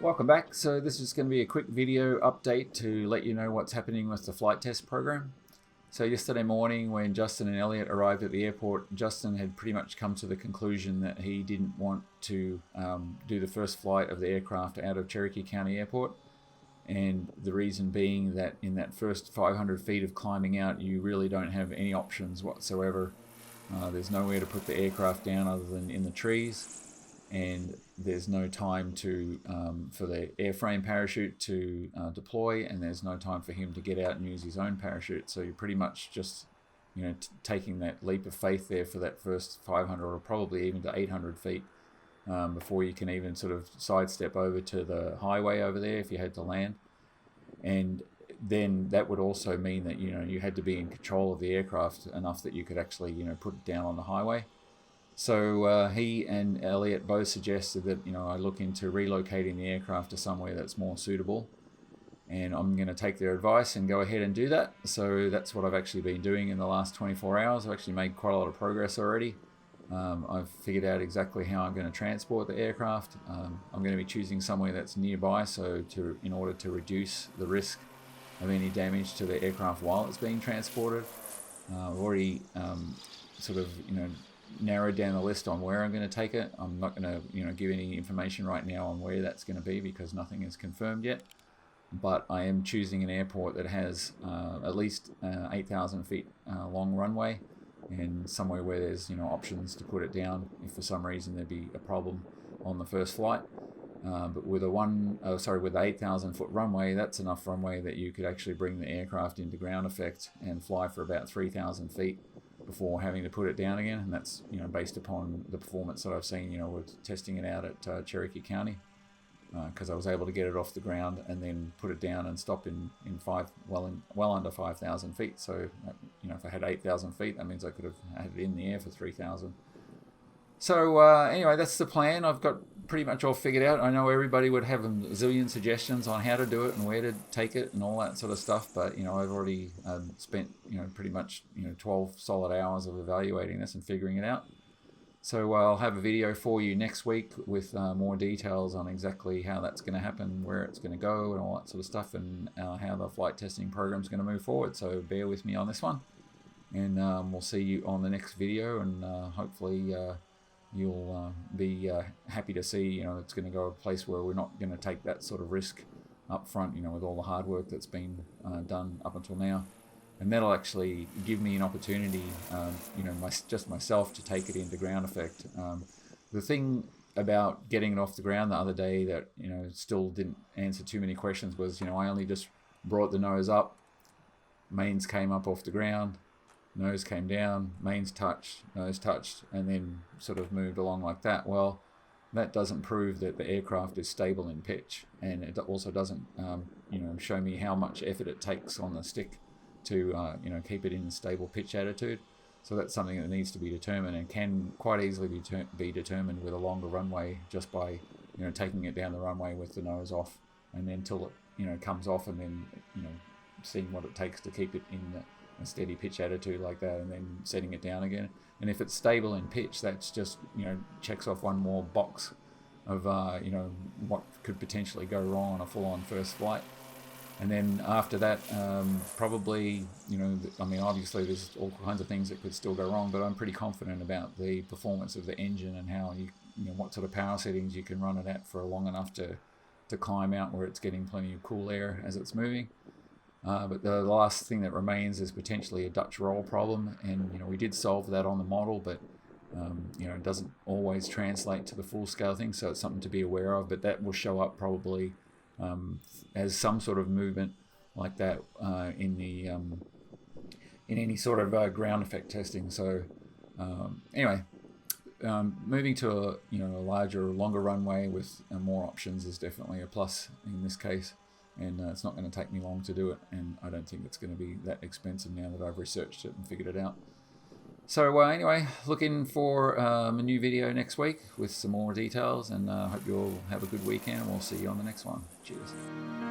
Welcome back. So this is going to be a quick video update to let you know what's happening with the flight test program. So yesterday morning when Justin and Elliot arrived at the airport, Justin had pretty much come to the conclusion that he didn't want to do the first flight of the aircraft out of Cherokee County Airport. And the reason being that in that first 500 feet of climbing out, you really don't have any options whatsoever. There's nowhere to put the aircraft down other than in the trees. And there's no time to for the airframe parachute to deploy, and there's no time for him to get out and use his own parachute. So you're pretty much just taking that leap of faith there for that first 500 or probably even to 800 feet before you can even sort of sidestep over to the highway over there if you had to land. And then that would also mean that you had to be in control of the aircraft enough that you could actually put it down on the highway. So he and Elliot both suggested that I look into relocating the aircraft to somewhere that's more suitable, and I'm going to take their advice and go ahead and do that. So that's what I've actually been doing in the last 24 hours. I've actually made quite a lot of progress already. I've figured out exactly how I'm going to transport the aircraft. I'm going to be choosing somewhere that's nearby, so in order to reduce the risk of any damage to the aircraft while it's being transported. I've already narrowed down the list on where I'm going to take it. I'm not going to give any information right now on where that's going to be because nothing is confirmed yet. But I am choosing an airport that has at least 8,000 feet long runway, and somewhere where there's options to put it down if for some reason there'd be a problem on the first flight. But with with the 8,000 foot runway, that's enough runway that you could actually bring the aircraft into ground effect and fly for about 3,000 feet before having to put it down again. And that's based upon the performance that I've seen with testing it out at Cherokee County, because I was able to get it off the ground and then put it down and stop in well under 5,000 feet. So if I had 8,000 feet, that means I could have had it in the air for 3,000. So anyway, that's the plan. I've got pretty much all figured out. I know everybody would have a zillion suggestions on how to do it and where to take it and all that sort of stuff, but I've already spent pretty much 12 solid hours of evaluating this and figuring it out. So I'll have a video for you next week with more details on exactly how that's going to happen, where it's going to go and all that sort of stuff, and how the flight testing program is going to move forward. So bear with me on this one, and we'll see you on the next video, and hopefully you'll be happy to see it's going to go a place where we're not going to take that sort of risk up front, with all the hard work that's been done up until now. And that'll actually give me an opportunity, just myself, to take it into ground effect. The thing about getting it off the ground the other day that still didn't answer too many questions was I only just brought the nose up, mains came up off the ground, nose came down, mains touched, nose touched, and then sort of moved along like that. Well, that doesn't prove that the aircraft is stable in pitch, and it also doesn't show me how much effort it takes on the stick to keep it in a stable pitch attitude. So that's something that needs to be determined, and can quite easily be determined with a longer runway, just by taking it down the runway with the nose off, and then till it comes off, and then seeing what it takes to keep it in a steady pitch attitude like that, and then setting it down again. And if it's stable in pitch, that's just checks off one more box of what could potentially go wrong on a full-on first flight. And then after that, probably obviously there's all kinds of things that could still go wrong, but I'm pretty confident about the performance of the engine and how what sort of power settings you can run it at for long enough to climb out where it's getting plenty of cool air as it's moving. But the last thing that remains is potentially a Dutch roll problem, and we did solve that on the model, but it doesn't always translate to the full scale thing, so it's something to be aware of. But that will show up probably as some sort of movement like that in any sort of ground effect testing. So anyway, moving to a larger, longer runway with more options is definitely a plus in this case. And it's not going to take me long to do it, and I don't think it's going to be that expensive now that I've researched it and figured it out. So anyway, looking for a new video next week with some more details, and I hope you all have a good weekend, and we'll see you on the next one. Cheers.